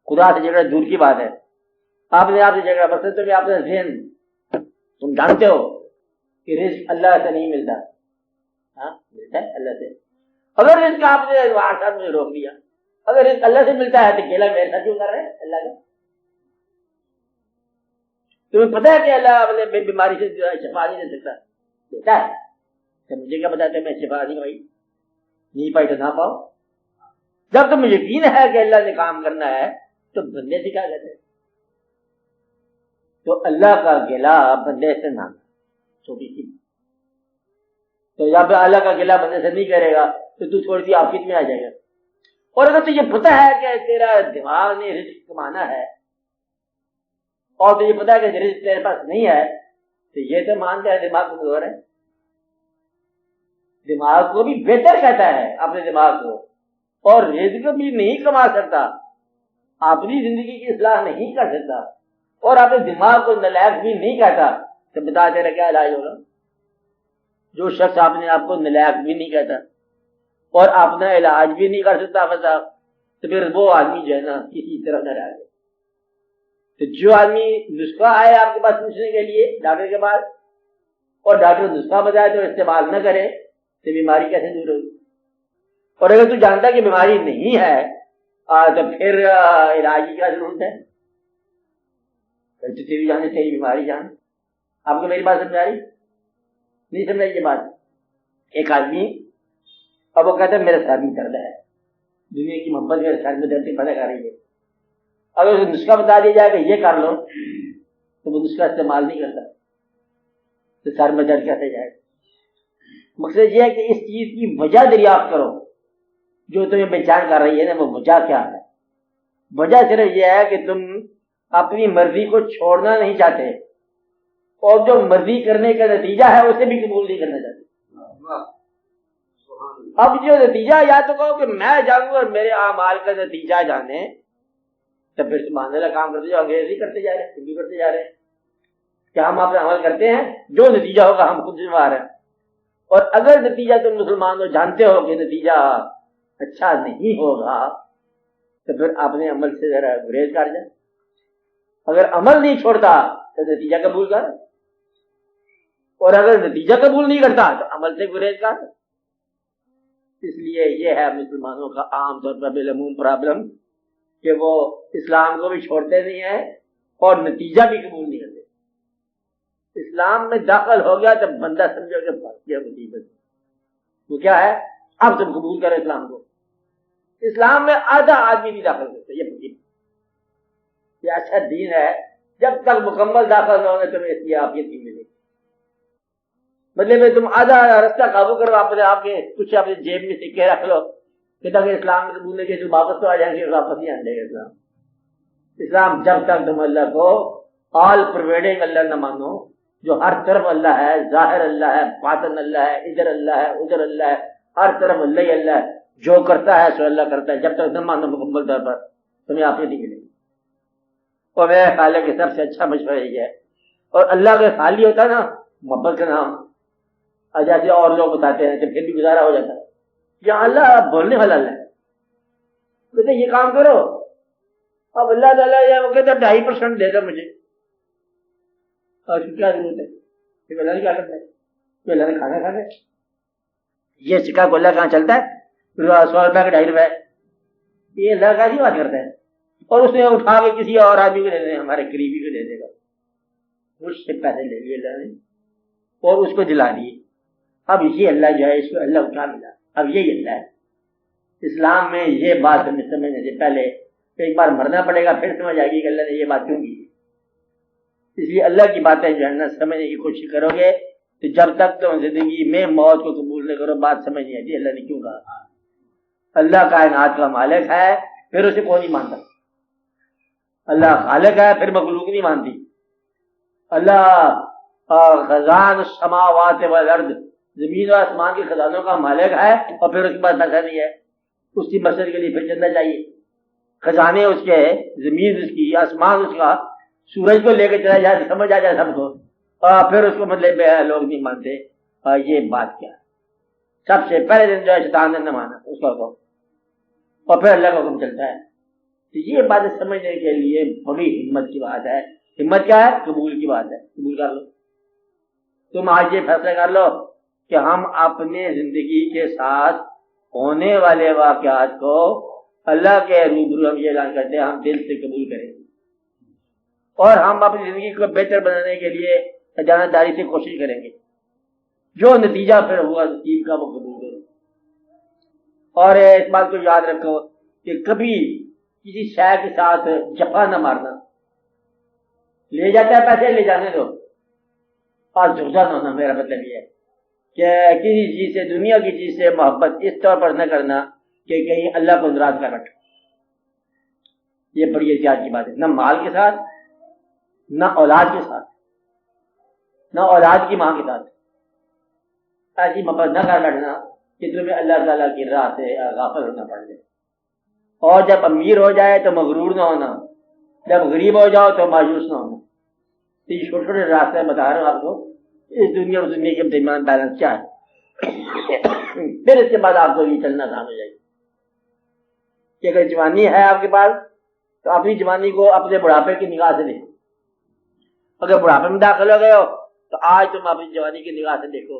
خدا سے جھگڑا دور کی بات ہے، آپ نے آپ سے جھگڑا بس تو بھی آپ نے ذہن تم جانتے ہو کہ رزق اللہ سے نہیں ملتا، ہاں ملتا ہے اللہ سے. اگر رزق آپ نے واٹس میں روک دیا، اگر رزق اللہ سے ملتا ہے تو کیلا میرے ساتھ کیوں کر رہے ہیں اللہ کا؟ تمہیں پتا ہے کہ اللہ اپنے بیماری سے شفا نہیں دے سکتا، دیتا ہے. تو مجھے کیا بتاتے میں شفا نہیں پائی تو نہ پاؤ. جب تمہیں یقین ہے کہ اللہ نے کام کرنا ہے تو بندے سے کیا کہتے ہیں؟ تو اللہ کا گلا بندے سے نہ چھوٹی سی. تو جب اللہ کا گلا بندے سے نہیں کرے گا تو تو تھوڑی سی آفت میں آ جائے گا. اور اگر تجھے پتا ہے کہ تیرا دماغ نے رزق کمانا ہے اور تجھے پتا ہے کہ رزق تیرے پاس نہیں ہے تو یہ تو مانتا ہے دماغ کمزور ہے. دماغ کو بھی بہتر کہتا ہے اپنے دماغ کو، اور رزق بھی نہیں کما سکتا، اپنی زندگی کی اصلاح نہیں کر سکتا، اور اپنے دماغ کو نالائق بھی نہیں کہتا. تو بتا تیرا کیا علاج ہوگا؟ جو شخص اپنے آپ کو نالائق بھی نہیں کہتا اور اپنا علاج بھی نہیں کر سکتا تو پھر وہ آدمی جو ہے نا کسی طرف نہ رہ جائے. تو جو آدمی نسخہ آئے آپ کے پاس پوچھنے کے لیے ڈاکٹر کے پاس اور ڈاکٹر نسخہ بتائے تو استعمال نہ کرے تو بیماری کیسے دور ہوگی؟ اور اگر تو جانتا کہ بیماری نہیں ہے تو پھر علاج کی کیا ضرورت ہے؟ پھر تو تیری جانے تیری بیماری جان. آپ کو میری بات سمجھ آ رہی؟ نہیں سمجھ یہ بات؟ ایک آدمی اب وہ کہتا ہے میرے سر میں درد ہے، دنیا کی محبت میرے سر میں درد پیدا کر رہی ہے. اگر اسے نسخہ بتا دیا جائے کہ یہ کر لو تو وہ نسخہ استعمال نہیں کرتا تو سر میں درد کیسے جائے؟ مقصد یہ ہے کہ اس چیز کی وجہ دریافت کرو جو تمہیں بے چین کر رہی ہے نا، وہ وجہ کیا ہے؟ وجہ صرف یہ ہے کہ تم اپنی مرضی کو چھوڑنا نہیں چاہتے اور جو مرضی کرنے کا نتیجہ ہے اسے بھی قبول نہیں کرنا چاہتے. اب جو نتیجہ یا تو کہو کہ میں جانوں اور میرے اعمال کا نتیجہ جانے تو پھر سبحان اللہ کام کرتے جاؤ، انگریزی کرتے جا رہے ہیں، ہندی کرتے جا رہے ہیں. کیا ہم اپنا عمل کرتے ہیں؟ جو نتیجہ ہوگا ہم خود ذمہ رہے ہیں. اور اگر نتیجہ تم مسلمان ہو جانتے ہو کہ نتیجہ اچھا نہیں ہوگا تو پھر اپنے عمل سے ذرا گریز کر جائے. اگر عمل نہیں چھوڑتا تو نتیجہ قبول کر، اور اگر نتیجہ قبول نہیں کرتا تو عمل سے گریز کر. اس لیے یہ ہے مسلمانوں کا عام طور پر بالعموم پرابلم کہ وہ اسلام کو بھی چھوڑتے نہیں ہیں اور نتیجہ بھی قبول نہیں کرتے. اسلام میں داخل ہو گیا تو بندہ سمجھو کہ پھنس گیا مصیبت. وہ کیا ہے؟ اب تم قبول کرو اسلام کو. اسلام میں آدھا آدمی بھی داخل کرتے، یہ مصیبت. یہ اچھا دین ہے، جب تک مکمل داخل نہ ہونے تمہیں اس کی عافیت نہیں ملے گی. مطلب میں تم آدھا رستہ قابو کرو اپنے آپ کے، کچھ اپنے جیب میں سکے رکھ لو کہ تاکہ اسلام میں قبول کے جو واپس تو آ جائیں گے، واپس نہیں آنے گا اسلام. اسلام جب تک تم اللہ کو آل پرویڈنگ اللہ نہ مانو، جو ہر طرف اللہ ہے، ظاہر اللہ ہے، باطن اللہ ہے، ادھر اللہ ہے، ادھر اللہ ہے، ہر طرف اللہ ہی اللہ ہے، جو کرتا ہے سو اللہ کرتا ہے، جب تک نہ مانو مکمل طور پر تمہیں عافیت نہیں ملے گی. اور میرے خیال ہے کہ سب سے اچھا مشورہ یہ ہے. اور اللہ کا خالی ہوتا ہے نا محبت کا نام، جیسے اور لوگ بتاتے ہیں کہ پھر بھی گزارا ہو جاتا ہے. یا اللہ بولنے والا اللہ ہے، کہتے یہ کام کرو، اب اللہ تعالیٰ وہ کہتا 2.5% دے دو مجھے، اور کیا ضرورت ہے؟ پھر اللہ نے کیا کرنا ہے؟ پھر اللہ نے کھانا کھانا ہے. یہ سکہ کو اللہ کہاں چلتا ہے؟ 100 روپے کا 2.5 روپے، یہ اللہ کا ہی بات کرتا ہے. اور اس نے اٹھا کے کسی اور آدمی کو دے دے، ہمارے قریبی کو دے دے گا. مجھ سے پیسے لے لیے اللہ نے اور اس کو دلا دیے. اب یہ اللہ جو ہے اس کو اللہ اٹھا ملا، اب یہی اللہ ہے. اسلام میں یہ بات سمجھنے سے پہلے ایک بار مرنا پڑے گا، پھر سمجھ آئے گی کہ اللہ نے یہ بات کیوں کی. اس لیے اللہ کی باتیں جو ہے نا سمجھنے کی کوشش کرو گے تو جب تک تم زندگی میں موت کو قبول نہیں کرو بات سمجھ نہیں آتی اللہ نے کیوں کہا. اللہ کائنات کا مالک ہے پھر اسے کون نہیں مانتا. اللہ خالق ہے پھر مخلوق نہیں مانتی. اللہ خزان السماوات والارض، زمین اور آسمان کے خزانوں کا مالک ہے اور پھر اس کے پاس پیسہ نہیں ہے. اس کی مسجد کے لیے پھر چندہ چاہیے. خزانے اس کے، زمین اس کی، آسمان اس کا، سورج کو لے کے چلا جائے سمجھ آ جائے سب کو، اور پھر اس کو مطلب لوگ نہیں مانتے. یہ بات کیا ہے؟ سب سے پہلے دن جو ہے شیطان نے نہ مانا اس کا حکم، اور پھر اللہ کا حکم چلتا ہے. یہ باتیں سمجھنے کے لیے بڑی ہمت کی بات ہے. ہمت کیا ہے؟ قبول کی بات ہے. قبول کر لو. تم آج یہ فیصلہ کر لو کہ ہم اپنے زندگی کے ساتھ ہونے والے واقعات کو اللہ کے روبرو ہم یہ اعلان کرتے ہیں ہم دل سے قبول کریں گے اور ہم اپنی زندگی کو بہتر بنانے کے لیے جانبداری سے کوشش کریں گے. جو نتیجہ پھر ہوا نصیب کا وہ قبول کرو. اور اس بات کو یاد رکھو کہ کبھی کسی شے کے ساتھ جفا نہ مارنا. لے جاتا ہے پیسے لے جانے دو اور جھگڑا نہ ہونا. میرا مطلب یہ ہے کہ کسی چیز سے دنیا کی چیز سے محبت اس طور پر نہ کرنا کہ کہیں اللہ کو ناراض کر رکھے. یہ بڑی احتیاط کی بات ہے. نہ مال کے ساتھ نہ اولاد کے ساتھ نہ اولاد کی ماں کے ساتھ ایسی محبت نہ کر بیٹھنا کہ تمہیں اللہ تعالیٰ کی راہ سے غافل ہونا پڑ جائے. اور جب امیر ہو جائے تو مغرور نہ ہونا, جب غریب ہو جاؤ تو مایوس نہ ہونا. یہ چھوٹے چھوٹے راستے بتا رہا ہوں آپ کو اس دنیا اور دنیا کے درمیان بیلنس کیا ہے. پھر اس کے بعد آپ کو یہ چلنا سامنے جائے گا کہ اگر جوانی ہے آپ کے پاس تو اپنی جوانی کو اپنے بڑھاپے کی نگاہ سے دیکھو. اگر بڑھاپے میں داخل ہو گئے ہو تو آج تم اپنی جوانی کی نگاہ سے دیکھو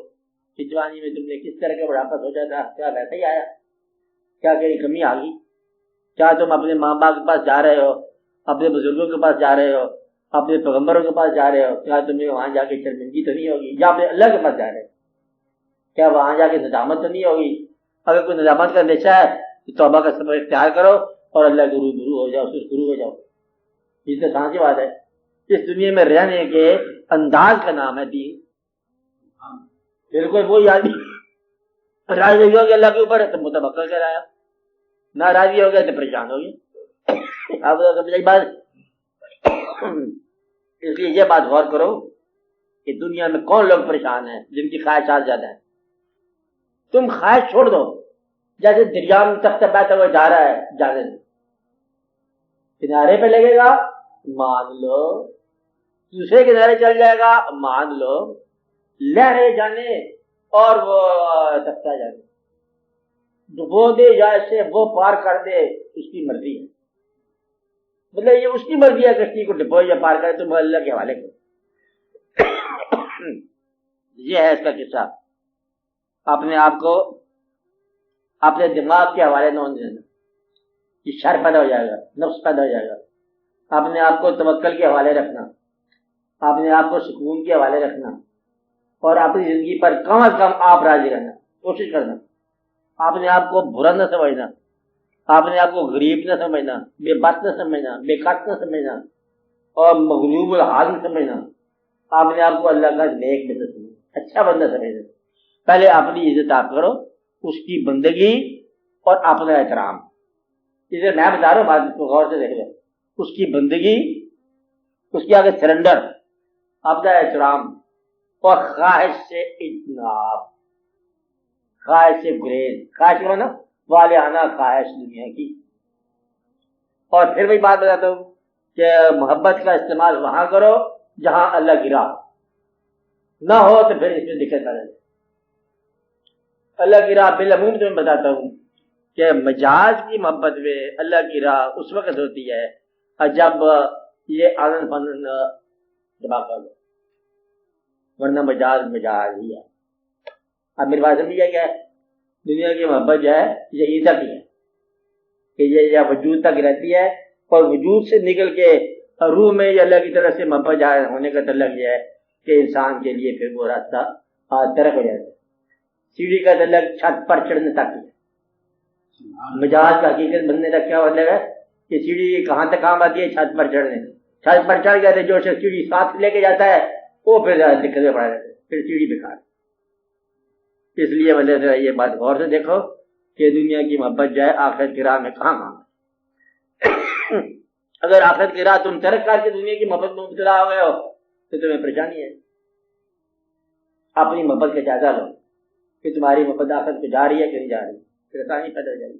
کہ جوانی میں تم نے کس طرح کا بڑھاپا سوچا تھا, کیا ویسا ہی آیا, کیا کہیں کمی آ گئی, کیا تم اپنے ماں باپ کے پاس جا رہے ہو, اپنے بزرگوں کے پاس جا رہے ہو, اپنے پیغمبروں کے پاس جا رہے ہو, کیا تمہیں وہاں جا کے شرمندگی تو نہیں ہوگی, یا اپنے اللہ کے پاس جا رہے ہو کیا وہاں جا کے ندامت تو نہیں ہوگی. اگر کوئی ندامت کا اندیشہ ہے تو توبہ کا سبب اختیار کرو اور اللہ کے روبرو ہو جاؤ, اس سے شروع ہو جاؤ. یہ تو سانسی بات ہے. اس دنیا میں رہنے کے انداز کا نام ہے دین. بالکل وہی آدمی راضی ہو گیا اللہ کے اوپر تو متبکر کرایا, نہ راضی ہو گیا تو پریشان ہو گیا. اب بات اس لیے یہ بات غور کرو کہ دنیا میں کون لوگ پریشان ہیں جن کی خواہشات زیادہ ہیں. تم خواہش چھوڑ دو, جیسے دریا میں تخت بیٹھا ہوا جا رہا ہے جانے دو, کنارے پہ لگے گا مان لو, دوسرے کنارے چل جائے گا مان لو, لہریں جانے اور وہ تختہ جانے, ڈبو دے یا اسے وہ پار کر دے اس کی مرضی ہے. مطلب یہ اس کی مرضی ہے کشتی کو ڈبو یا پار کرے, تم اللہ کے حوالے کرو. یہ ہے اس کا قصہ. اپنے آپ کو اپنے دماغ کے حوالے نہ ہونے دینا, یہ شر پیدا ہو جائے گا, نفس پیدا ہو جائے گا. اپنے آپ کو توکل کے حوالے رکھنا, اپنے آپ کو سکون کے حوالے رکھنا, اور اپنی زندگی پر کم از کم آپ راضی رہنا, کوشش کرنا. اپنے آپ کو برا نہ سمجھنا, اپنے آپ کو غریب نہ سمجھنا, بے بس نہ سمجھنا, بے قصد نہ سمجھنا اور مغلوب الحال نہ سمجھنا. اپنے آپ کو اللہ کا نیک بندہ سمجھنا, اچھا بندہ سمجھنا. پہلے اپنی عزت آپ کرو, اس کی بندگی اور اپنا احترام. اسے میں بتا رہا ہوں, بات کو غور سے دیکھ لیں. اس کی بندگی, اس کے آگے سرنڈر, اپنا احترام اور خواہش سے اجتناب, خواہش سے گریز. خواہش کرو نا, والہانہ خواہش دنیا کی. اور پھر وہی بات بتاتا ہوں کہ محبت کا استعمال وہاں کرو جہاں اللہ کی راہ نہ ہو, تو پھر اس میں دقت آ جائے. اللہ کی راہ بالعموم تمہیں بتاتا ہوں کہ مجاز کی محبت میں اللہ کی راہ اس وقت ہوتی ہے جب یہ آنند فنند دماغ کر دو, ورنہ مجاز مجاز ہی ہے. اب میری بات سمجھ گیا کیا ہے؟ دنیا کی محبت جو ہے یہی تک ہی ہے کہ یہ وجود تک رہتی ہے, اور وجود سے نکل کے روح میں یہ اللہ کی طرف سے محبت ہونے کا تعلق یہ ہے کہ انسان کے لیے پھر وہ راستہ ترک ہو جاتا ہے. سیڑھی کا تعلق چھت پر چڑھنے تک ہے. مجاز کا حقیقت بننے کا کیا مطلب ہے کہ سیڑھی کہاں تک کام آتی ہے؟ چھت پر چڑھنے. چھت پر چڑھ گئے جو شخص سیڑھی ساتھ لے کے جاتا ہے وہ پھر دقتیں پڑا جاتے ہیں, پھر سیڑھی بیکار. اس لیے مطلب یہ بات غور سے دیکھو کہ دنیا کی محبت جو ہے آخرت کی راہ میں کہاں کہاں. اگر آخرت کی راہ تم ترک کر کے دنیا کی محبت میں مبتلا ہو گئے ہو تو تمہیں پریشانی ہے. اپنی محبت کا جائزہ لو کہ تمہاری محبت آخرت پہ جا رہی ہے کہ نہیں جا رہی, پھر آسانی پیدا ہو جائے گی.